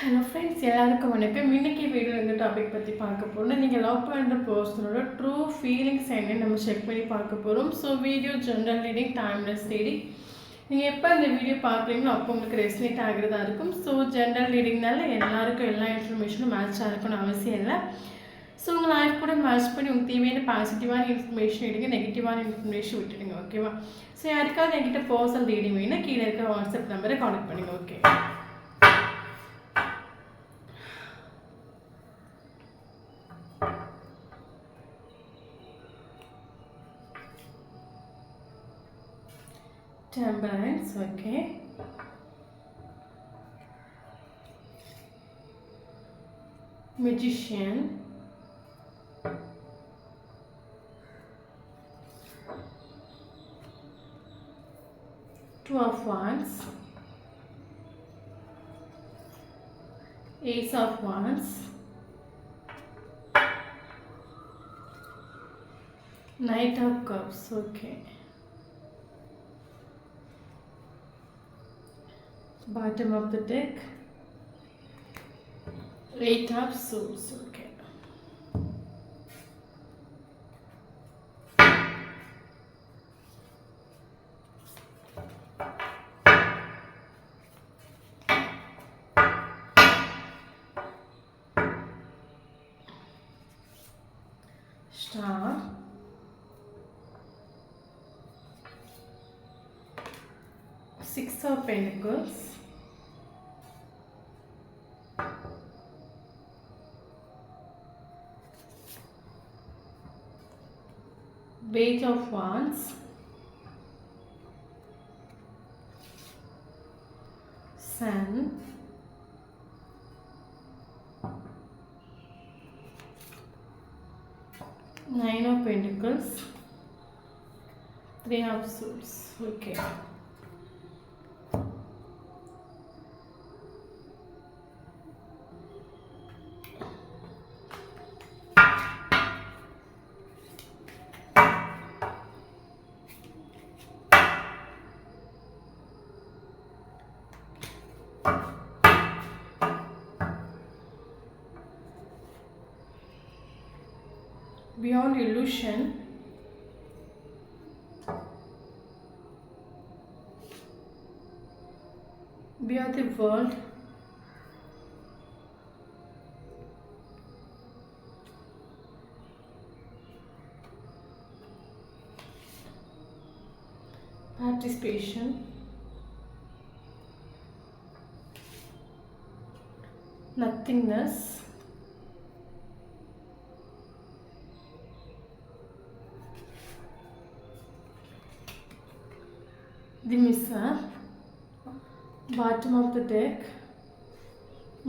Hello friends, எல்லாருக்கும் வணக்கம். இன்னைக்கு வீடியோ இந்த டாபிக் பற்றி பார்க்க போகிறோம். நீங்கள் லவ் பண்ணுற பர்சனோட ட்ரூ ஃபீலிங்ஸ் என்னன்னு நம்ம செக் பண்ணி பார்க்க போகிறோம். So video general reading, timeless reading. நீங்கள் எப்போ இந்த வீடியோ பார்க்குறீங்களோ அப்போ உங்களுக்கு ரெஸ்னேட் ஆகிறதா இருக்கும். ஸோ ஜென்ரல் ரீடிங்னால எல்லாருக்கும் எல்லா இன்ஃபர்மேஷனும் மேட்ச் ஆகிருக்கும்னு அவசியம் இல்லை. ஸோ உங்கள் லைஃப் கூட மேட்ச் பண்ணி உங்களுக்கு தேவையான பாசிட்டிவான இன்ஃபர்மேஷன் எடுங்க, நெகட்டிவான இன்ஃபர்மேஷன் விட்டுடுங்க. ஓகேவா? ஸோ யாருக்காவது என்கிட்ட பர்சனல் ரீடிங் வேணும்னா கீழே இருக்கிற வாட்ஸ்அப் நம்பரை கான்டெக்ட் பண்ணுங்கள். Okay, Temperance, okay. Magician, Two of Wands, Ace of Wands, Knight of Cups, okay. Bottom of the deck, Eight of Swords, okay. Star, Six of Pentacles, Page of Wands, Sun, Nine of Pentacles, Three of Swords, okay. Beyond illusion, beyond the world, participation, nothingness, the Missa, bottom of the deck,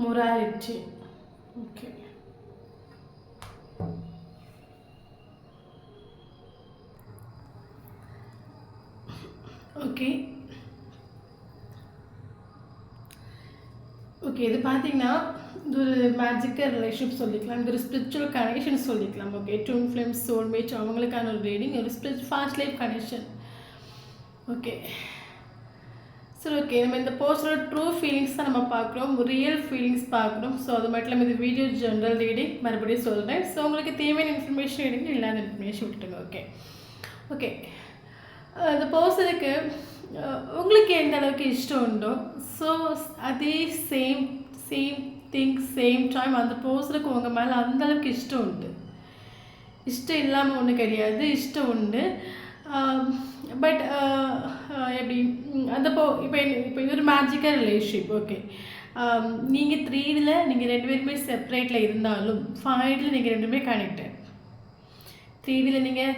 morality, okay. Okay okay இது பார்த்தீங்கன்னா இது ஒரு magical relationship சொல்லிக்கலாம், இது ஒரு spiritual connection சொல்லிக்கலாம். Okay, twin flames, soulmates, அவங்களுக்கான ஒரு ரீடிங், ஒரு ஃபாஸ்ட் லைஃப் கனெக்ஷன். ஓகே, சரி, ஓகே, நம்ம இந்த பர்சனோட ட்ரூ ஃபீலிங்ஸ் தான் நம்ம பார்க்குறோம், ரியல் ஃபீலிங்ஸ் பார்க்குறோம். ஸோ அது மட்டும் இல்லாமல் இது வீடியோ ஜென்ரல் ரீடிங் மறுபடியும் சொல்கிறேன். ஸோ உங்களுக்கு தேவையான இன்ஃபர்மேஷன் எடுங்க, இல்லாத இன்ஃபர்மேஷன் விட்டுருங்க. ஓகே ஓகே இந்த பர்சனுக்கு உங்களுக்கு எந்த அளவுக்கு இஷ்டம் உண்டோ, ஸோ அதே சேம் டைம் அந்த பர்சனுக்கு உங்கள் மேலே அந்தளவுக்கு இஷ்டம் உண்டு. இஷ்டம் இல்லாமல் ஒன்றும் கிடையாது, இஷ்டம் உண்டு. பட் எப்படி அந்த இப்போ இது ஒரு மேஜிக்கல் ரிலேஷன்ஷிப். ஓகே, நீங்கள் 3 நீங்கள் 2 பேருமே செப்பரேட்டில் இருந்தாலும் 5 நீங்கள் 2 பேருமே கனெக்டட். 3 நீங்கள்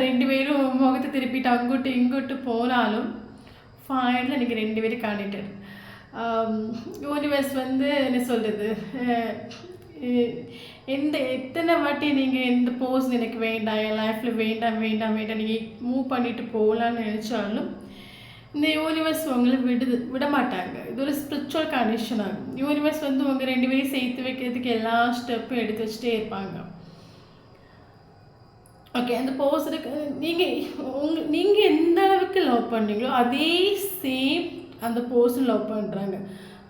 2 பேரும் முகத்தை திருப்பிட்டு அங்கிட்டு இங்கிட்டு போனாலும் 5 நீங்கள் 2 பேரும் கனெக்டட். யூனிவர்ஸ் வந்து என்ன சொல்கிறது, எத்தனை வாட்டி நீங்கள் எந்த போஸ் எனக்கு வேண்டாம், என் லைஃப்பில் வேண்டாம் நீங்கள் மூவ் பண்ணிட்டு போகலான்னு நினச்சாலும் இந்த யூனிவர்ஸ் உங்களை விட மாட்டாங்க. இது ஒரு ஸ்பிரிச்சுவல் கனெக்ஷன் ஆகும். யூனிவர்ஸ் வந்து உங்கள் 2 பேரையும் சேர்த்து வைக்கிறதுக்கு எல்லா ஸ்டெப்பும் எடுத்து வச்சுட்டே இருப்பாங்க. ஓகே, அந்த பர்சனுக்கு நீங்கள் எந்த அளவுக்கு லவ் பண்ணுறீங்களோ அதே சேம் அந்த பர்சன் லவ் பண்ணுறாங்க.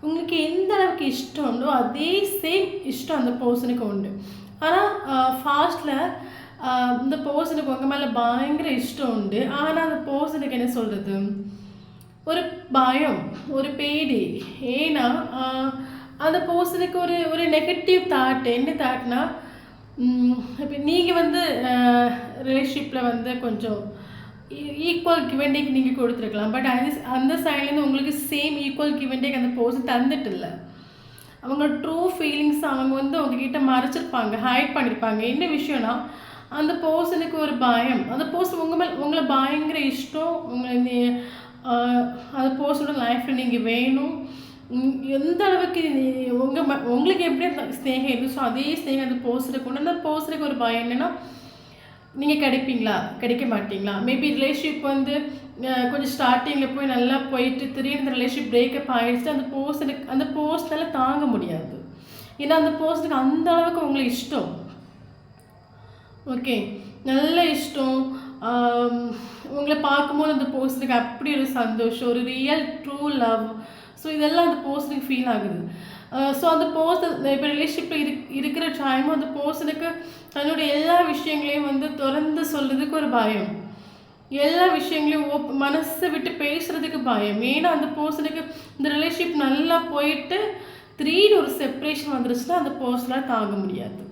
உங்களுக்கு எந்த அளவுக்கு இஷ்டம் உண்டோ அதே சேம் இஷ்டம் அந்த பர்சனுக்கு உண்டு. ஆனால் ஃபாஸ்ட்டில் இந்த பர்சனுக்கு உங்கள் மேலே பயங்கர இஷ்டம் உண்டு. ஆனால் அந்த பர்சனுக்கு என்ன சொல்கிறது, ஒரு பயம், ஒரு பேடி. ஏன்னா அந்த பர்சனுக்கு ஒரு ஒரு நெகட்டிவ் தாட். என்ன தாட்னா, இப்போ நீங்கள் வந்து ரிலேஷன்ஷிப்பில் வந்து கொஞ்சம் ஈக்குவல் கிவ் அண்ட் டேக் நீங்கள் கொடுத்துருக்கலாம். பட் அந்த சைட்லேருந்து உங்களுக்கு same equal give and take அந்த பர்சன் தந்துட்டு இல்லை. அவங்க ட்ரூ ஃபீலிங்ஸ் அவங்க வந்து உங்ககிட்ட மறைச்சிருப்பாங்க, ஹைட் பண்ணியிருப்பாங்க. என்ன விஷயம்னா, அந்த பர்சனுக்கு ஒரு பயம். அந்த பர்சன் உங்களை பயங்கர இஷ்டம். உங்களை அந்த பர்சனோட லைஃப்பில் நீங்கள் வேணும். எந்த அளவுக்கு உங்களுக்கு எப்படி அந்த ஸ்நேகம் இருந்துச்சோ அதே ஸ்நேகம் அந்த பர்சனுக்கு கொண்டு. அந்த பர்சனுக்கு ஒரு பயம் என்னென்னா, நீங்கள் கிடைப்பீங்களா, கிடைக்க மாட்டிங்களா. மேபி ரிலேஷன்ஷிப் வந்து கொஞ்சம் ஸ்டார்டிங்கில் போய் நல்லா போயிட்டு திடீர்னு இந்த ரிலேஷன்ஷிப் பிரேக்கப் ஆகிடுச்சு. அந்த பர்சனால் தாங்க முடியாது. ஏன்னா அந்த பர்சனுக்கு அந்த அளவுக்கு உங்களுக்கு இஷ்டம். ஓகே, நல்ல இஷ்டம். உங்களை பார்க்கும்போது அந்த பர்சனுக்கு அப்படி ஒரு சந்தோஷம், ஒரு ரியல் ட்ரூ லவ். ஸோ இதெல்லாம் அந்த பர்சனுக்கு ஃபீல் ஆகுது. ஸோ அந்த பர்சன் இப்போ ரிலேஷன்ஷிப்பில் இருக்கிற டைமும் அந்த பர்சனுக்கு தன்னுடைய எல்லா விஷயங்களையும் வந்து திறந்து சொல்கிறதுக்கு ஒரு பயம். எல்லா விஷயங்களையும் மனசை விட்டு பேசுகிறதுக்கு பயம். ஏன்னா அந்த பர்சனுக்கு இந்த ரிலேஷன்ஷிப் நல்லா போயிட்டு திடீர்னு ஒரு செப்பரேஷன் வந்துருச்சுன்னா அந்த பர்சனால் தாங்க முடியாது.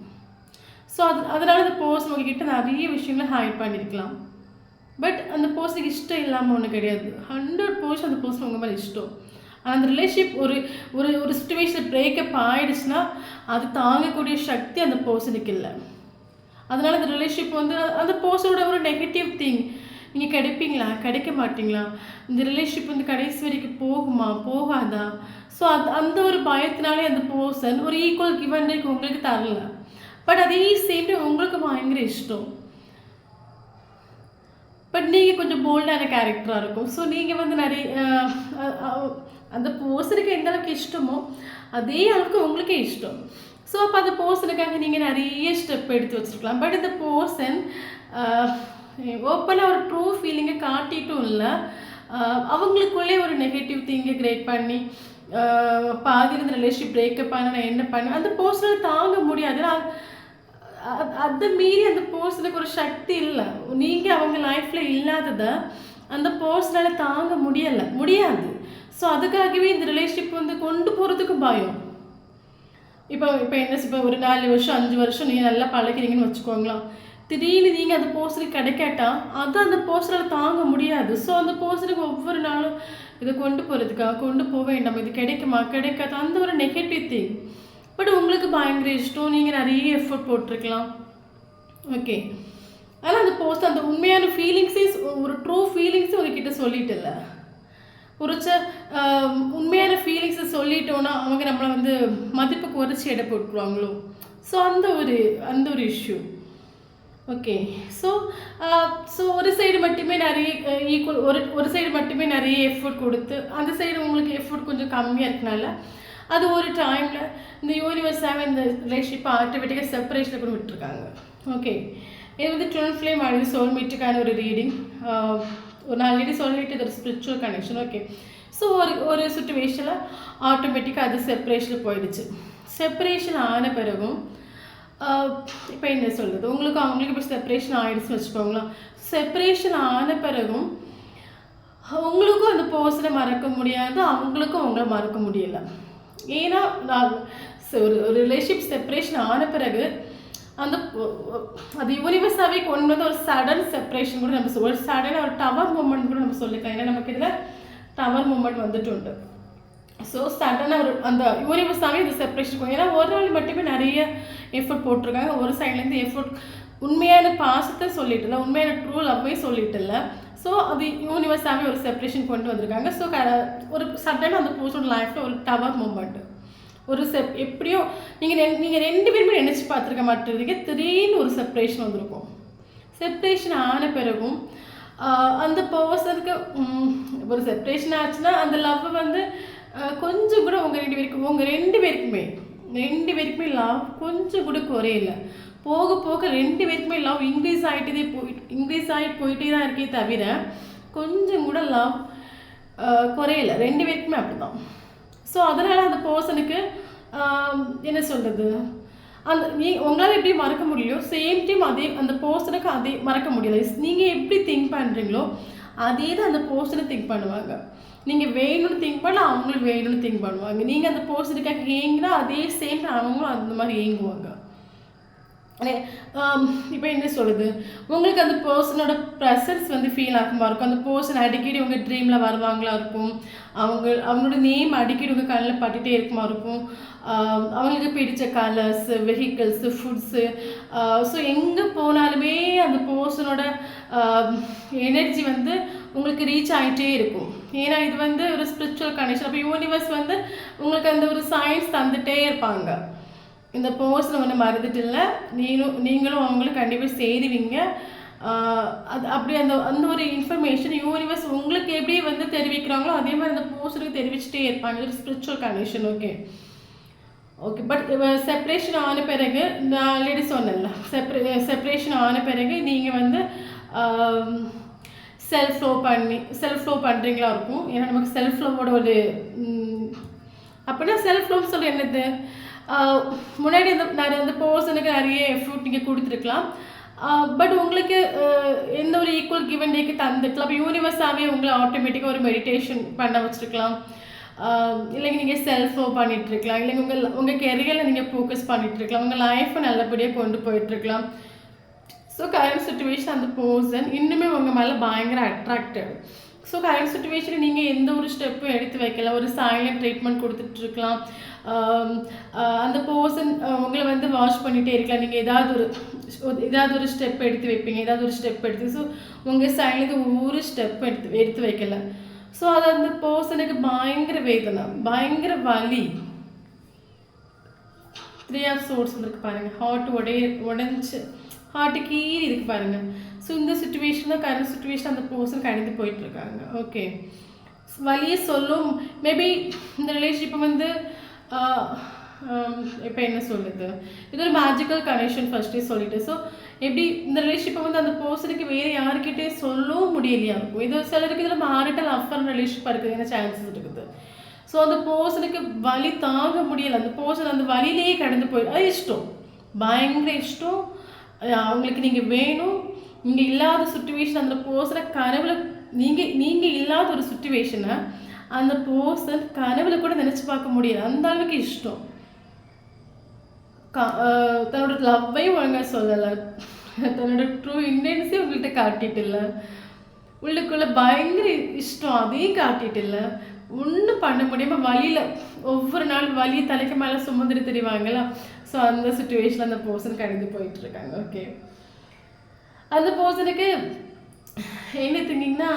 ஸோ அதனால் அந்த பர்சன் உங்ககிட்ட நிறைய விஷயங்களை ஹைட் பண்ணியிருக்கலாம். பட் அந்த பர்சனுக்கு இஷ்டம் இல்லாமல் ஒன்று கிடையாது. 100% அந்த பர்சன் உங்கள் மேலே இஷ்டம். அந்த ரிலேஷன்ஷிப் ஒரு ஒரு ஒரு சுச்சுவேஷன் பிரேக்கப் ஆகிடுச்சுன்னா அது தாங்கக்கூடிய சக்தி அந்த பர்சனுக்கு இல்லை. அதனால் அந்த ரிலேஷன்ஷிப் வந்து அந்த பர்சனோட ஒரு நெகட்டிவ் திங். நீங்கள் கிடைப்பீங்களா, கிடைக்க மாட்டிங்களா, இந்த ரிலேஷன்ஷிப் வந்து கடைசி வரைக்கும் போகுமா, போகாதா. ஸோ அந்த ஒரு பயத்தினாலே அந்த பர்சன் ஒரு ஈக்குவல் கிவ் அண்ட் டேக் உங்களுக்கு தரல. பட் அதே சேம் டைம் உங்களுக்கு பயங்கர இஷ்டம். பட் நீங்கள் கொஞ்சம் போல்டான கேரக்டராக இருக்கும். ஸோ நீங்கள் வந்து நிறைய அந்த பர்சனுக்கு எந்த அளவுக்கு இஷ்டமோ அதே அளவுக்கு உங்களுக்கே இஷ்டம். ஸோ அப்போ அந்த பர்சனுக்காக நீங்கள் நிறைய ஸ்டெப் எடுத்து வச்சுருக்கலாம். பட் இந்த பர்சன் ஓப்பனாக ஒரு ட்ரூ ஃபீலிங்கை காட்டிட்டும் இல்லை. அவங்களுக்குள்ளே ஒரு நெகட்டிவ் திங்கை கிரியேட் பண்ணி பாதி இருந்த ரிலேஷன்ஷிப் பிரேக்கப் ஆனால் நான் என்ன பண்ணேன் அந்த பர்சனால் தாங்க முடியாது. அதை மீறி அந்த பர்சனுக்கு ஒரு சக்தி இல்லை. நீங்கள் அவங்க லைஃப்பில் இல்லாததை அந்த பர்சனால் தாங்க முடியாது. ஸோ அதுக்காகவே இந்த ரிலேஷன்ஷிப் வந்து கொண்டு போகிறதுக்கு பயம். இப்போ ஒரு 4 வருஷம் 5 வருஷம் நீங்கள் நல்லா பழகிறீங்கன்னு வச்சுக்கோங்களா. திடீர்னு நீங்கள் அந்த பர்சனுக்கு கிடைக்காட்டா அது அந்த பர்சனால் தாங்க முடியாது. ஸோ அந்த பர்சனுக்கு ஒவ்வொரு நாளும் இதை கொண்டு போகிறதுக்காக கொண்டு போக வேண்டாம், இது கிடைக்குமா கிடைக்காது, அந்த ஒரு நெகட்டிவ் திங். பட் உங்களுக்கு பயங்கர இஷ்டம், நீங்கள் நிறைய எஃபர்ட் போட்டிருக்கலாம். ஓகே, ஆனால் அந்த பர்சன் அந்த உண்மையான ஃபீலிங்ஸே ஒரு ட்ரூ ஃபீலிங்ஸும் உங்ககிட்ட சொல்லிட்டு இல்லை. உண்மையான ஃபீலிங்ஸை சொல்லிட்டோன்னா அவங்க நம்மளை வந்து மதிப்பு குறைச்சி எடை போட்டுருவாங்களோ. ஸோ அந்த ஒரு இஷ்யூ. ஓகே, ஸோ ஒரு சைடு மட்டுமே நிறைய ஈக்குவல் ஒரு சைடு மட்டுமே நிறைய எஃபோர்ட் கொடுத்து அந்த சைடு உங்களுக்கு எஃபோர்ட் கொஞ்சம் கம்மியாக இருக்கனால அது ஒரு டைமில் இந்த யூனிவர்ஸாகவே இந்த ரிலேஷன்ஷிப்பை ஆட்டோமேட்டிக்காக செப்பரேஷனில் கூட விட்டுருக்காங்க. ஓகே, இது வந்து ட்வின் ஃப்ளேம் ஆனது சோல்மேட்டுக்கான ஒரு ரீடிங். நான் ஆல்ரெடி சொல்லிட்டு இது ஒரு ஸ்பிரிச்சுவல் கனெக்ஷன். ஓகே, ஸோ ஒரு சுச்சுவேஷனில் ஆட்டோமேட்டிக்காக அது செப்பரேஷனில் போயிடுச்சு. செப்பரேஷன் ஆன பிறகும் இப்போ என்ன சொல்கிறது, அவங்களுக்கு இப்போ செப்பரேஷன் ஆகிடுச்சுன்னு வச்சுக்கோங்களா. செப்பரேஷன் ஆன பிறகும் உங்களுக்கும் அந்த பர்சனை மறக்க முடியாது, அவங்களுக்கும் அவங்கள மறக்க முடியலை. ஏன்னா ஒரு ரிலேஷன்ஷிப் செப்பரேஷன் ஆன பிறகு அது யூனிவர்ஸாகவே கொண்டு வந்து ஒரு சடன் செப்பரேஷன் கூட நம்ம ஒரு சடன் ஒரு டவர் மூமெண்ட் கூட நம்ம சொல்லிக்கலாம். ஏன்னா நமக்கு இதில் டவர் மூமெண்ட் வந்துட்டு உண்டு. ஸோ சடனாக அந்த யூனிவர்ஸாகவே இது செப்பரேஷன். ஏன்னா ஒரு நாள் மட்டுமே நிறைய எஃபர்ட் போட்டிருக்காங்க. ஒரு சைட்லேருந்து எஃபர்ட் உண்மையான பாசத்தை சொல்லிட்டு இல்லை, உண்மையான ட்ரூ லவ்வே சொல்லிட்டு இல்லை. ஸோ அது யூனிவர்ஸாகவே ஒரு செப்பரேஷன் கொண்டு வந்திருக்காங்க. ஸோ ஒரு சடனாக அந்த பர்சனோட லைஃப்பில் ஒரு டவர் மூமெண்ட் ஒரு எப்படியோ நீங்கள் 2 பேருமே நினச்சி பார்த்துருக்க மாட்டேறீங்க. திடீர்னு ஒரு செப்பரேஷன் வந்திருக்கும். செப்பரேஷன் ஆன பிறகும் அந்த பர்சனுக்கு ஒரு செப்பரேஷன் ஆச்சுன்னா அந்த லவ் வந்து கொஞ்சம் கூட உங்கள் ரெண்டு பேருக்குமே லவ் கொஞ்சம் கூட குறையில. போக போக 2 பேருக்குமே லவ் இன்க்ரீஸ் ஆகிட்டு போயிட்டே தான் இருக்கே தவிர கொஞ்சம் கூட லவ் குறையலை. 2 பேருக்குமே அப்படி தான். ஸோ அதனால் அந்த பர்சனுக்கு என்ன சொல்கிறது, அந்த உங்களால் எப்படி மறக்க முடியலையோ சேம் டைம் அதே அந்த பர்சனுக்கு அதே மறக்க முடியலை. நீங்கள் எப்படி திங்க் பண்ணுறீங்களோ அதே தான் அந்த பர்சனை திங்க் பண்ணுவாங்க. நீங்கள் வேணும்னு திங்க் பண்ணால் அவங்களும் வேணும்னு திங்க் பண்ணுவாங்க. நீங்கள் அந்த பர்சனுக்காக ஏங்கினா அதே சேம் அவங்களும் அந்த மாதிரி ஏங்குவாங்க. இப்போ என்ன சொல்கிறது, உங்களுக்கு அந்த பர்சனோட ப்ரெசன்ஸ் வந்து ஃபீல் ஆகுமா இருக்கும். அந்த பர்சன் அடிக்கடி உங்கள் ட்ரீமில் வருவாங்களா இருக்கும். அவங்களோட நேம் அடிக்கடி உங்கள் கண்ணில் பட்டுகிட்டே இருக்குமா இருக்கும். அவங்களுக்கு பிடிச்ச கலர்ஸ், வெஹிக்கிள்ஸு, ஃபுட்ஸு, ஸோ எங்கே போனாலுமே அந்த பர்சனோட எனர்ஜி வந்து உங்களுக்கு ரீச் ஆகிட்டே இருக்கும். ஏன்னா இது வந்து ஒரு ஸ்பிரிச்சுவல் கனெக்ஷன். அப்போ யூனிவர்ஸ் வந்து உங்களுக்கு அந்த ஒரு சயின்ஸ் தந்துகிட்டே இருப்பாங்க. இந்த பர்சனை வந்து மறந்துட்டு இல்லை, நீங்களும் அவங்களும் கண்டிப்பாக சேருவீங்க. அது அப்படி அந்த ஒரு இன்ஃபர்மேஷன் யூனிவர்ஸ் உங்களுக்கு எப்படி வந்து தெரிவிக்கிறாங்களோ அதே மாதிரி அந்த பர்சனுக்கு தெரிவிச்சுட்டே இருப்பாங்க. ஒரு spiritual connection. Okay but separation ஆன பிறகு நான் ஆல்ரெடி சொன்னேன்ல, செப்ரேஷன் ஆன பிறகு நீங்கள் வந்து செல்ஃப் லவ் பண்ணுறீங்களா இருக்கும். ஏன்னா நமக்கு செல்ஃப் லவ்வோட ஒரு அப்படின்னா செல்ஃப் லவ் சொல்லி என்னது, முன்னாடி அந்த பர்சனுக்கு நிறைய எஃபோர்ட் நீங்கள் கொடுத்துருக்கலாம். பட் உங்களுக்கு எந்த ஒரு ஈக்குவல் கிவ் அண்ட் டேக்கு தந்துக்கலாம். அப்போ யூனிவர்ஸாகவே உங்களை ஆட்டோமேட்டிக்காக ஒரு மெடிடேஷன் பண்ண வச்சுருக்கலாம். இல்லைங்க நீங்கள் செல்ஃப் லவ் பண்ணிகிட்ருக்கலாம். இல்லைங்க உங்கள் கெரியரில் நீங்கள் ஃபோக்கஸ் பண்ணிகிட்ருக்கலாம். உங்கள் லைஃப்பை நல்லபடியாக கொண்டு போயிட்டுருக்கலாம். ஸோ கரண்ட் சுச்சுவேஷன் அந்த பர்சன் இன்னுமே உங்கள் மேலே பயங்கர அட்ராக்டட். ஸோ கரண்ட் சுச்சுவேஷனில் நீங்கள் எந்த ஒரு ஸ்டெப்பும் எடுத்து வைக்கல, ஒரு சைலண்ட் ட்ரீட்மெண்ட் கொடுத்துட்ருக்கலாம். அந்த பர்சன் உங்களை வந்து வாஷ் பண்ணிகிட்டே இருக்கலாம். நீங்கள் ஏதாவது ஒரு ஸ்டெப் எடுத்து வைப்பீங்க, ஏதாவது ஒரு ஸ்டெப் எடுத்து. ஸோ உங்கள் சைடுக்கு ஒவ்வொரு ஸ்டெப் எடுத்து வைக்கல. ஸோ அது அந்த பர்சனுக்கு பயங்கர வேதனை, பயங்கர வலி. 3 ஆஃப் சோர்ஸ் வந்துருக்கு பாருங்கள். ஹார்ட் உடஞ்சி ஹார்ட்டு கீறி இருக்கு பாருங்கள். ஸோ இந்த சுச்சுவேஷன் தான் கரண்ட் சுச்சுவேஷன் அந்த பர்சன் கடந்து போயிட்டுருக்காங்க. ஓகே வலியை சொல்லும். மேபி இந்த ரிலேஷன்ஷிப்பை வந்து இப்போ என்ன சொல்லுது, இது ஒரு மேஜிக்கல் கனெக்ஷன் ஃபர்ஸ்டே சொல்லிட்டு. ஸோ எப்படி இந்த ரிலேஷன்ஷிப்பை வந்து அந்த பர்சனுக்கு வேறு யாருக்கிட்டே சொல்லவும் முடியலையா இருக்கும். இது சிலருக்கு இதில் மேரிட்டல் அஃபர் ரிலேஷன்ஷிப்பாக இருக்குதுன்னு சான்சஸ் இருக்குது. ஸோ அந்த பர்சனுக்கு வலி தாங்க முடியலை. அந்த பர்சன் அந்த வலியிலேயே கடந்து போயிடும். அது இஷ்டம், பயங்கர இஷ்டம். அவங்களுக்கு நீங்கள் வேணும். நீங்கள் இல்லாத சுச்சுவேஷன் அந்த பர்சனை கனவுல நீங்கள் இல்லாத ஒரு சுச்சுவேஷனை அந்த பர்சன் கனவுல கூட நினச்சி பார்க்க முடியாது. அந்த அளவுக்கு இஷ்டம். தன்னோட லவ்வையும் ஒழுங்காக சொல்லலை, தன்னோட ட்ரூ இன்டென்ஸையும் உங்கள்கிட்ட காட்டிட்டு இல்லை, உள்ளுக்குள்ளே பயங்கர இஷ்டம் அதையும் காட்டிட்டு இல்லை. ஒன்றும் பண்ண முடியாமல் வழியில் ஒவ்வொரு நாள் வலியை தலைக்கு மேலே சுமந்துட்டு தெரிவாங்களா. ஸோ அந்த சுச்சுவேஷனில் அந்த பர்சன் கடந்து போயிட்டுருக்காங்க. ஓகே அந்த பர்சனுக்கு என்ன திங்கிங்கன்னா,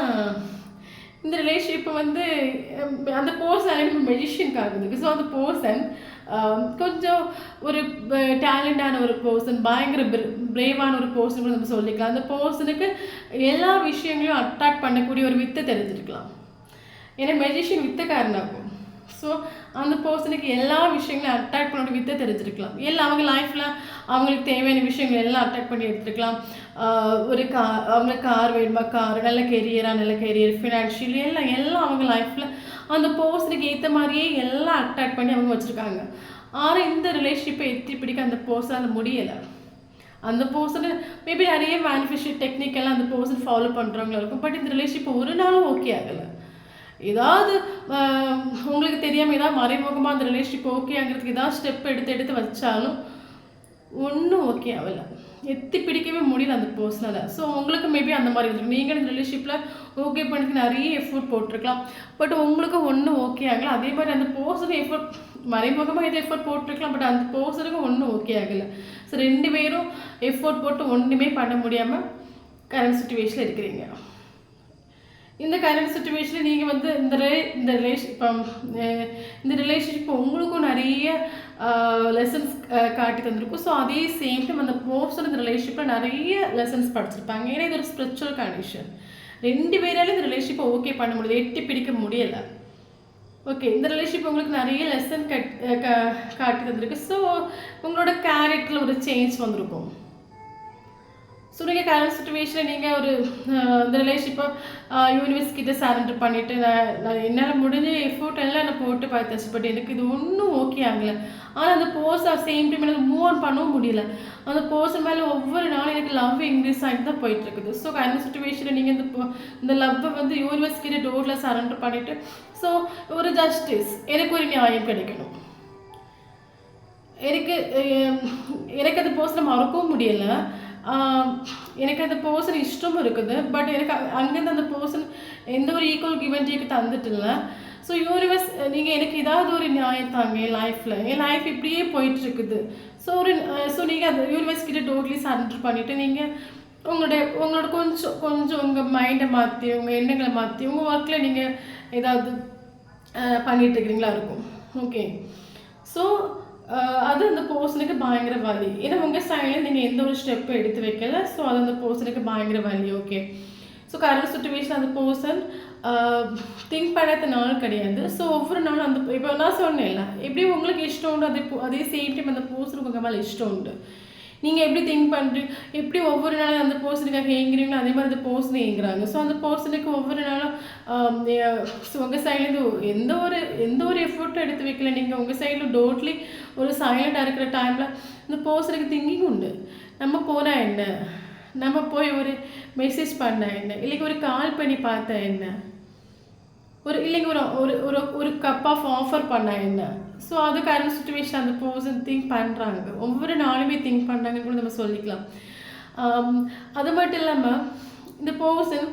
இந்த ரிலேஷன்ஷிப்பை வந்து அந்த பர்சன் மெஜிஷியன் ஆகுது. ஸோ அந்த பர்சன் கொஞ்சம் ஒரு டேலண்டான ஒரு பர்சன், பயங்கர பிரேவான ஒரு பர்சன் கூட நம்ம சொல்லிக்கலாம். அந்த பர்சனுக்கு எல்லா விஷயங்களையும் அட்ராக்ட் பண்ணக்கூடிய ஒரு வித்தை தெரிஞ்சிருக்கலாம். ஏன்னா மெஜிஷியன் வித்தைக்காரனாகும். ஸோ அந்த பர்சனுக்கு எல்லா விஷயங்களையும் அட்ராக்ட் பண்ணோட வித்தை தெரிஞ்சிருக்கலாம். எல்லாம் அவங்க லைஃப்பில் அவங்களுக்கு தேவையான விஷயங்கள் எல்லாம் அட்ராக்ட் பண்ணி எடுத்துருக்கலாம். அவங்களுக்கு கார் வேணுமா, கார், நல்ல கெரியர், ஃபினான்ஷியல் எல்லாம் அவங்க லைஃப்பில் அந்த பர்சனுக்கு ஏற்ற மாதிரியே எல்லாம் அட்ராக்ட் பண்ணி அவங்க வச்சுருக்காங்க. ஆனால் இந்த ரிலேஷன்ஷிப்பை எத்தி பிடிக்க அந்த பர்சனால் முடியலை. அந்த பர்சனை மேபி நிறைய மேனிஃபெஸ்டேஷன் டெக்னிக் எல்லாம் அந்த பர்சன் ஃபாலோ பண்ணுறவங்களா இருக்கும். பட் இந்த ரிலேஷன்ஷிப் ஒரு நாளும் ஓகே ஆகலை. ஏதாவது உங்களுக்கு தெரியாமல் ஏதாவது மறைமுகமாக அந்த ரிலேஷன்ஷிப் ஓகே ஆகிறதுக்கு ஏதாவது ஸ்டெப் எடுத்து வச்சாலும் ஒன்றும் ஓகே ஆகலை. எத்தி பிடிக்கவே முடியல அந்த பர்சனால். ஸோ உங்களுக்கு மேபி அந்த மாதிரி இருக்கும். நீங்கள் இந்த ரிலேஷன்ஷிப்பில் ஓகே பண்ணுறதுக்கு நிறைய எஃபோர்ட் போட்டிருக்கலாம். பட் உங்களுக்கு ஒன்றும் ஓகே ஆகலை. அதே மாதிரி அந்த பர்சனுக்கு எஃபோர்ட் மறைமுகமாக எது எஃபோர்ட் போட்டிருக்கலாம். பட் அந்த பர்சனுக்கு ஒன்றும் ஓகே ஆகலை. ஸோ 2 பேரும் எஃபோர்ட் போட்டு ஒன்றுமே பண்ண முடியாமல் கரண்ட் சுச்சுவேஷனில் இருக்கிறீங்க. இந்த கரண்ட் சுச்சுவேஷனில் நீங்கள் வந்து இந்த ரிலேஷன்ஷிப் உங்களுக்கும் நிறைய லெசன்ஸ் காட்டி தந்திருக்கும். ஸோ அதே சேம் டைம் அந்த பர்சன் இந்த ரிலேஷன்ஷிப்பில் நிறைய லெசன்ஸ் படிச்சிருப்பாங்க. ஏன்னா இது ஒரு ஸ்பிரிச்சுவல் கண்டிஷன். 2 பேராலும் இந்த ரிலேஷன்ஷிப்பை ஓகே பண்ண முடியாது, எட்டி பிடிக்க முடியலை. ஓகே இந்த ரிலேஷன்ஷிப் உங்களுக்கு நிறைய லெசன் காட்டி தந்திருக்கு. ஸோ உங்களோட கேரக்டரில் ஒரு சேஞ்ச் வந்திருக்கும். ஸோ நீங்கள் கரண்ட் சுச்சுவேஷனில் நீங்கள் ஒரு இந்த ரிலேஷன்ஷிப்பை யூனிவர்ஸ் கிட்ட சரண்டர் பண்ணிவிட்டு நான் என்னால் முடிஞ்ச எஃபோர்ட் எல்லாம் நான் போட்டு பார்த்தாச்சு, பட் எனக்கு இது ஒன்றும் ஓகே ஆகலை. ஆனால் அந்த பர்சன் சேம் டைம் எனக்கு மூவ் ஆன் பண்ணவும் முடியல. அந்த பர்சன் மேலே ஒவ்வொரு நாளும் எனக்கு லவ் இன்க்ரீஸ் ஆகிட்டு தான் போயிட்டுருக்குது. ஸோ கரண்ட் சுச்சுவேஷனில் நீங்கள் இந்த லவ்வை வந்து யூனிவர்ஸ் கிட்ட டோரில் சரண்டர் பண்ணிவிட்டு, ஸோ ஒரு ஜஸ்டிஸ், எனக்கு ஒரு நியாயம் கிடைக்கணும். எனக்கு அந்த பர்சனை மறக்கவும் முடியலை. எனக்கு அந்த பர்சன் இஷ்டமும் இருக்குது, பட் எனக்கு அங்கேருந்து அந்த பர்சன் எந்த ஒரு ஈக்குவல் கிவ் அண்ட் டேக்கு தந்துட்டு இல்லை. ஸோ யூனிவர்ஸ் நீங்கள் எனக்கு ஏதாவது ஒரு நியாயம் தாங்க, என் லைஃப் இப்படியே போயிட்டுருக்குது. ஸோ நீங்கள் அந்த யூனிவர்ஸ் கிட்ட டோட்டலி சரண்டர் பண்ணிவிட்டு நீங்கள் உங்களோட கொஞ்சம் உங்கள் மைண்டை மாற்றி, உங்கள் எண்ணங்களை மாற்றி, உங்கள் ஒர்க்கில் நீங்கள் ஏதாவது பண்ணிகிட்டு இருக்கிறீங்களா இருக்கும். ஓகே, ஸோ அது அந்த பர்சனுக்கு பயங்கர வலி. ஏன்னா உங்கள் சைடில் நீங்கள் எந்த ஒரு ஸ்டெப்பை எடுத்து வைக்கல. ஸோ அது அந்த பர்சனுக்கு பயங்கர வலி. ஓகே, ஸோ கரண்ட் சுச்சுவேஷன் அந்த பர்சன் திங்க் பண்ணாத நாள் கிடையாது. ஸோ ஒவ்வொரு நாளும் அந்த இப்போ நான் சொன்னேன்ல, எப்படி உங்களுக்கு இஷ்டம் உண்டு அதே சேம் டைம் அந்த பர்சனுக்கு உங்கள் மேலே இஷ்டம் உண்டு. நீங்கள் எப்படி திங்க் பண்ணுறீங்க, எப்படி ஒவ்வொரு நாளும் அந்த பர்சனுக்காக ஏங்குறீங்களோ அதே மாதிரி அந்த பர்சனை ஏங்குறாங்க. ஸோ அந்த பர்சனுக்கு ஒவ்வொரு நாளும் உங்கள் சைட்லேருந்து எந்த ஒரு எஃபர்ட்டும் எடுத்து வைக்கல. நீங்கள் உங்கள் சைடில் டோட்லி ஒரு சைலண்டாக இருக்கிற டைமில் இந்த பர்சனுக்கு திங்கிங் உண்டு. நம்ம போனால் என்ன, நம்ம போய் ஒரு மெசேஜ் பண்ணால் என்ன, இல்லைங்க ஒரு கால் பண்ணி பார்த்தா என்ன, இல்லைங்க ஒரு கப் ஆஃப் ஆஃபர் பண்ணால் என்ன. ஸோ அது கரண்ட் சுச்சுவேஷன் அந்த பர்சன் திங்க் பண்ணுறாங்க, ஒவ்வொரு நாளுமே திங்க் பண்ணுறாங்கன்னு கூட நம்ம சொல்லிக்கலாம். அது மட்டும் இல்லாமல் இந்த பர்சன்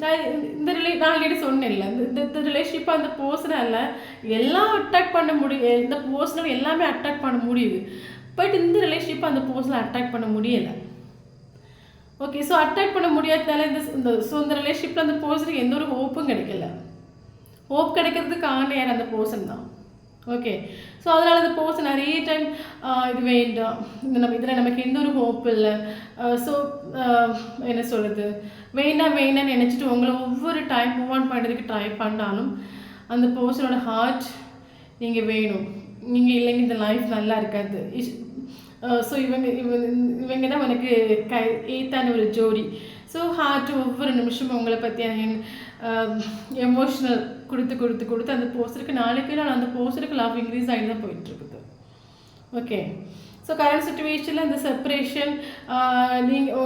நான் ஆல்ரெடி சொன்னேன்ல, இந்த ரிலேஷன்ஷிப்பை அந்த பர்சனால் எல்லாம் அட்ராக்ட் பண்ண முடியும், இந்த பர்சனால் எல்லாமே அட்ராக்ட் பண்ண முடியுது. பட் இந்த ரிலேஷன்ஷிப்பை அந்த பர்சனை அட்ராக்ட் பண்ண முடியலை. ஓகே, ஸோ அட்ராக்ட் பண்ண முடியாதனால இந்த ரிலேஷன்ஷிப்பில் அந்த பர்சனுக்கு எந்த ஒரு ஹோப்பும் கிடைக்கல. ஹோப் கிடைக்கிறதுக்கு காரணம் யார், அந்த பர்சன் தான். ஓகே, ஸோ அதனால் அந்த பர்சன் நிறைய டைம் இது வேண்டாம், இதில் நமக்கு எந்த ஒரு ஹோப் இல்லை, ஸோ என்ன சொல்கிறது, வேண்டாம்னு நினச்சிட்டு உங்களை ஒவ்வொரு டைம் மூவ் ஆன் பண்ணுறதுக்கு ட்ரை பண்ணாலும் அந்த பர்சனோட ஹார்ட் நீங்கள் வேணும், நீங்கள் இல்லைங்க இந்த லைஃப் நல்லா இருக்காது. ஸோ இவங்க தான் உனக்கு ஏத்தான ஒரு ஜோடி. ஸோ ஹார்ட் ஒவ்வொரு நிமிஷமும் உங்களை பற்றியான எமோஷ்னல் கொடுத்து அந்த பர்சனுக்கு நாளைக்கு நாள் அந்த பர்சனுக்கு லவ் இன்க்ரீஸ் ஆகிட்டு தான் போயிட்டுருக்குது. ஓகே, ஸோ கரண்ட் சுச்சுவேஷனில் அந்த செப்பரேஷன்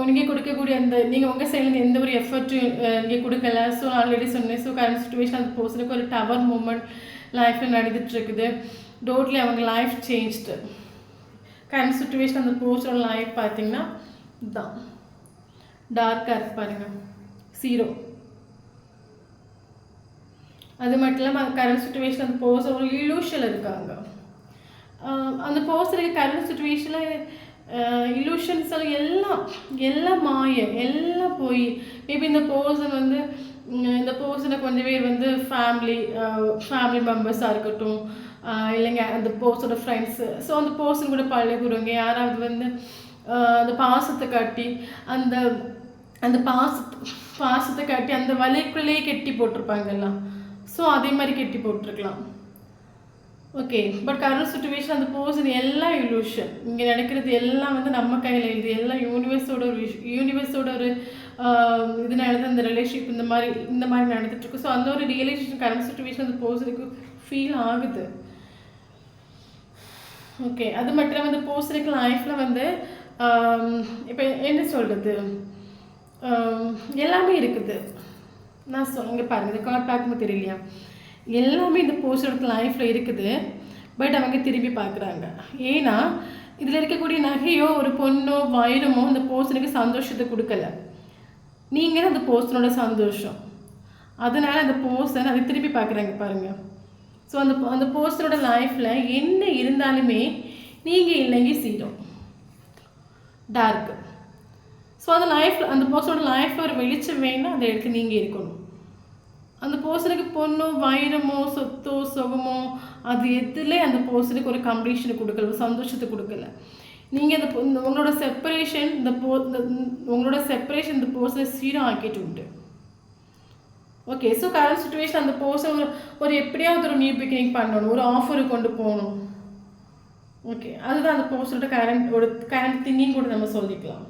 நீங்கள் கொடுக்கக்கூடிய நீங்கள் உங்கள் சைட்லேருந்து எந்த ஒரு எஃபர்ட்டும் நீங்கள் கொடுக்கல. ஸோ ஆல்ரெடி சொன்னேன், ஸோ கரண்ட் சுச்சுவேஷன் அந்த பர்சனுக்கு ஒரு டவர் மூமெண்ட் லைஃப்பில் நடந்துகிட்ருக்குது. டோட்லி அவங்க லைஃப் சேஞ்ச்டு. கரண்ட் சுச்சுவேஷன் அந்த பர்சனோட லைஃப் பார்த்தீங்கன்னா இதுதான் டார்க்காக இருக்கு பாருங்கள், 0. அது மட்டும் இல்லாமல் கரண்ட் சுச்சுவேஷன் அந்த பர்சன் ஒரு இலூஷனில் இருக்காங்க. அந்த பர்சனுக்கு கரண்ட் சுச்சுவேஷனில் இலூஷன்ஸ் எல்லாம் எல்லாம் போய் மேபி இந்த பர்சன் இந்த பர்சனை கொஞ்சம் பேர் ஃபேமிலி மெம்பர்ஸாக இருக்கட்டும், இல்லைங்க அந்த பர்சனோட ஃப்ரெண்ட்ஸு, ஸோ அந்த பர்சன் கூட பழகுறவங்க யாராவது அந்த பாசத்தை காட்டி அந்த பாசத்தை காட்டி அந்த வலைக்குள்ளேயே கெட்டி போட்டிருப்பாங்கல்ல, ஸோ அதே மாதிரி கெட்டி போட்டிருக்கலாம். ஓகே, பட் கரண்ட் சுச்சுவேஷன் அந்த பர்சன் எல்லாம் இலூஷன், இங்கே நடக்கிறது எல்லாம் நம்ம கையில் எழுது, எல்லாம் யூனிவர்ஸோட ஒரு இதனால தான் இந்த ரிலேஷன்ஷிப் இந்த மாதிரி நடந்துட்டுருக்கு. ஸோ அந்த ஒரு ரியலைசேஷன் கரண்ட் சுச்சுவேஷன் அந்த பர்சனுக்கு ஃபீல் ஆகுது. ஓகே, அது மட்டும் இல்லாமல் இந்த பர்சனுக்கு லைஃப்பில் இப்போ என்ன சொல்கிறது, எல்லாமே இருக்குது. நான் இங்கே பாருங்கள், இந்த கார்ட் பார்க்கும்போது தெரியலையா, எல்லாமே இந்த பர்சனோட லைஃப்பில் இருக்குது. பட் அவங்க திரும்பி பார்க்குறாங்க. ஏன்னா இதில் இருக்கக்கூடிய நகையோ ஒரு பொண்ணோ வைரமோ அந்த பர்சனுக்கு சந்தோஷத்தை கொடுக்கல, நீங்கள் அந்த பர்சனோட சந்தோஷம். அதனால் அந்த பர்சன் அதை திரும்பி பார்க்குறாங்க பாருங்கள். ஸோ அந்த பர்சனோட லைஃப்பில் என்ன இருந்தாலுமே நீங்கள் இல்லைங்க 0 டார்க்கு. ஸோ அந்த பர்சனோட லைஃப்பில் ஒரு வெளிச்சம் வேணும், அந்த இடத்துல நீங்கள் இருக்கணும். அந்த பர்சனுக்கு பொண்ணோ வைரமோ சொத்தோ சுகமோ அது எதுலே அந்த பர்சனுக்கு ஒரு கம்ப்ளீஷனை கொடுக்கல, ஒரு சந்தோஷத்தை கொடுக்கல. நீங்கள் உங்களோட செப்பரேஷன் இந்த பர்சனை 0 ஆக்கிட்டு உண்டு. ஓகே, ஸோ கரண்ட் சுச்சுவேஷன் அந்த பர்சன் ஒரு எப்படியாவது ஒரு நியூ பிகினிங் பண்ணணும், ஒரு ஆஃபரை கொண்டு போகணும். ஓகே, அதுதான் அந்த பர்சனோட கரண்ட் திங்கிங் கூட நம்ம சொல்லிக்கலாம்.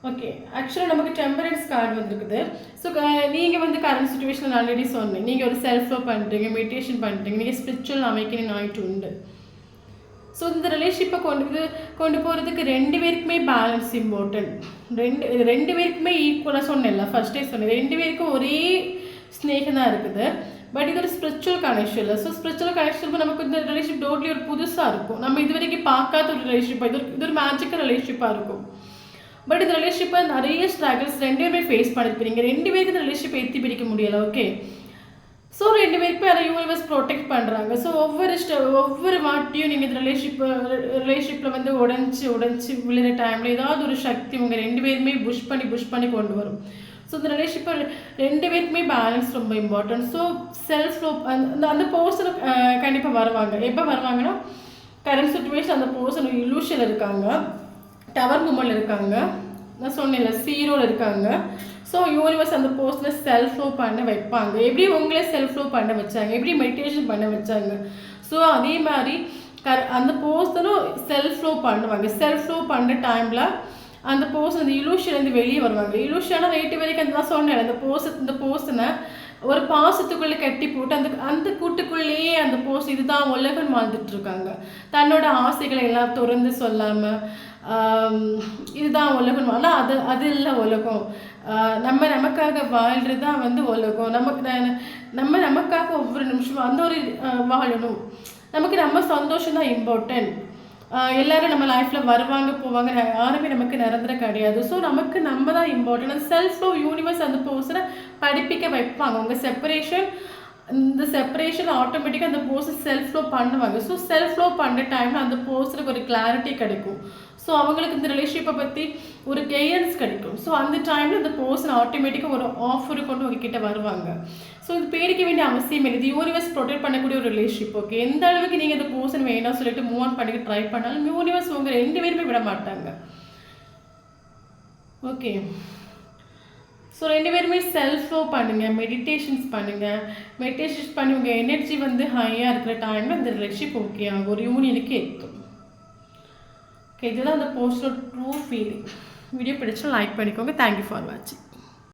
ஓகே. ஆக்சுவலாக நமக்கு டெம்பரன்ஸ் கார்டு வந்திருக்குது. ஸோ நீங்கள் வந்து கரண்ட் சுச்சுவேஷனில் ஆல்ரெடி சொன்னேன். நீங்கள் ஒரு செல்ஃப் லவ் பண்ணுறீங்க, மெடிடேஷன் பண்ணுறீங்க, நீங்கள் ஸ்பிரிச்சுவல் அவைக்கனிங் ஆகிட்டு உண்டு. ஸோ இந்த ரிலேஷன்ஷிப்பை கொண்டு போகிறதுக்கு 2 பேருக்குமே பேலன்ஸ் இம்பார்ட்டன்ட். ரெண்டு பேருக்குமே ஈக்குவலாக சொன்னேன்ல, ஃபஸ்ட்டே சொன்னேன். 2 பேருக்கும் ஒரே ஸ்னேகம் தான் இருக்குது. பட் இது ஒரு ஸ்பிரிச்சுவல் கனெக்ஷன் இல்லை. ஸோ ஸ்பிரிச்சுவல் கனெக்ஷன் நமக்கு இந்த ரிலேஷன்ஷிப் டோட்லி ஒரு புதுசாக இருக்கும். நம்ம இது வரைக்கும் பார்க்காத ஒரு ரிலேஷன்ஷிப்பாக இது ஒரு மேஜிக்கல் ரிலேஷன்ஷிப்பாக இருக்கும். பட் இந்த ரிலேஷன்ஷிப்பை நிறைய ஸ்ட்ரகிள்ஸ் 2 பேருமே ஃபேஸ் பண்ணிருப்பீங்க. 2 பேருக்கு இந்த ரிலேஷன்ஷிப்பை எத்தி பிடிக்க முடியலை. ஓகே. ஸோ 2 பேருக்குமே அதை யூனிவர்ஸ் ப்ரொடெக்ட் பண்ணுறாங்க. ஸோ ஒவ்வொரு வாட்டியும் நீங்கள் இந்த ரிலேஷன்ஷிப்பில் வந்து உடஞ்சி விழுற டைமில் ஏதாவது ஒரு சக்தி உங்கள் 2 பேருமே புஷ் பண்ணி கொண்டு வரும். ஸோ இந்த ரிலேஷன்ஷிப்பை 2 பேருக்குமே பேலன்ஸ் ரொம்ப இம்பார்ட்டன்ட். ஸோ செல்ஃப் லவ் அந்த பர்சன் கண்டிப்பாக வருவாங்க. எப்போ வருவாங்கன்னா, கரண்ட் சுச்சுவேஷன் அந்த பர்சன் இலூஷன் இருக்காங்க, டவர் மூமெண்ட் இருக்காங்க, நான் சொன்னேன்ல ஜீரோவில் இருக்காங்க. ஸோ யூனிவர்ஸ் அந்த பர்சனை செல்ஃப் லவ் பண்ண வைப்பாங்க. எப்படி உங்களே செல்ஃப் லவ் பண்ண வச்சாங்க, எப்படி மெடிடேஷன் பண்ண வச்சாங்க. ஸோ அதே மாதிரி அந்த பர்சனும் செல்ஃப் லவ் பண்ணுவாங்க. செல்ஃப் லவ் பண்ணுற டைமில் அந்த பர்சன் அந்த இலூஷன்லேருந்து வெளியே வருவாங்க. இலூஷனாக ரேட்டு வரைக்கும் அந்த நான் சொன்னேன், இந்த பர்சனை ஒரு பாசத்துக்குள்ளே கட்டி போட்டு அந்த கூட்டுக்குள்ளேயே அந்த பர்சன் இதுதான் உலகம் வாழ்ந்துட்டு இருக்காங்க. தன்னோட ஆசைகளை எல்லாம் திறந்து சொல்லாமல் இதுதான் உலகம், ஆனால் அது இல்லை உலகம். நமக்காக வாழ்கிறது தான் வந்து உலகம். நமக்காக ஒவ்வொரு நிமிஷமும் அந்த ஒரு வாழணும். நம்ம சந்தோஷம் தான் இம்பார்ட்டன்ட். எல்லோரும் நம்ம லைஃப்பில் வருவாங்க போவாங்க, யாருமே நமக்கு நிரந்தரம் கிடையாது. ஸோ நம்ம தான் இம்பார்ட்டன்ட். அந்த செல்ஃப் லவ் யூனிவர்ஸ் அந்த பர்சனை படிப்பிக்க வைப்பாங்க. உங்கள் இந்த செப்பரேஷன் ஆட்டோமேட்டிக்காக அந்த பர்சன் செல்ஃப் லவ் பண்ணுவாங்க. ஸோ செல்ஃப் லவ் பண்ணுற டைமில் அந்த பர்சனுக்கு ஒரு கிளாரிட்டி கிடைக்கும். ஸோ அவங்களுக்கு இந்த ரிலேஷன்ஷிப்பை பற்றி ஒரு கைடன்ஸ் கிடைக்கும். ஸோ அந்த டைமில் அந்த பர்சன் ஆட்டோமேட்டிக்காக ஒரு ஆஃபர் கொண்டு உங்ககிட்ட வருவாங்க. ஸோ இது பேடிக்க வேண்டிய அவசியம் இல்லை. இது யூனிவர்ஸ் ப்ரொடெக்ட் பண்ணக்கூடிய ஒரு ரிலேஷன்ஷிப். ஓகே, எந்த அளவுக்கு நீங்கள் இந்த பர்சன் வேண்டாம் சொல்லிட்டு மூவ் ஆன் பண்ணிக்க ட்ரை பண்ணாலும் யூனிவர்ஸ் உங்கள் 2 பேருமே விட மாட்டாங்க. ஓகே. ஸோ 2 பேருமே செல்ஃப் லவ் பண்ணுங்கள், மெடிடேஷன்ஸ் பண்ணி உங்கள் எனர்ஜி வந்து ஹையாக இருக்கிற டைமில் இந்த ரிலேஷன்ஷிப் ஓகே ஆகும், ஒரு யூனியனுக்கு எத்தும். ஓகே, இதுதான் அந்த போஸ்டோட ட்ரூ ஃபீலிங். வீடியோ பிடிச்சா லைக் பண்ணிக்கோங்க. தேங்க்யூ ஃபார் வாட்சிங்.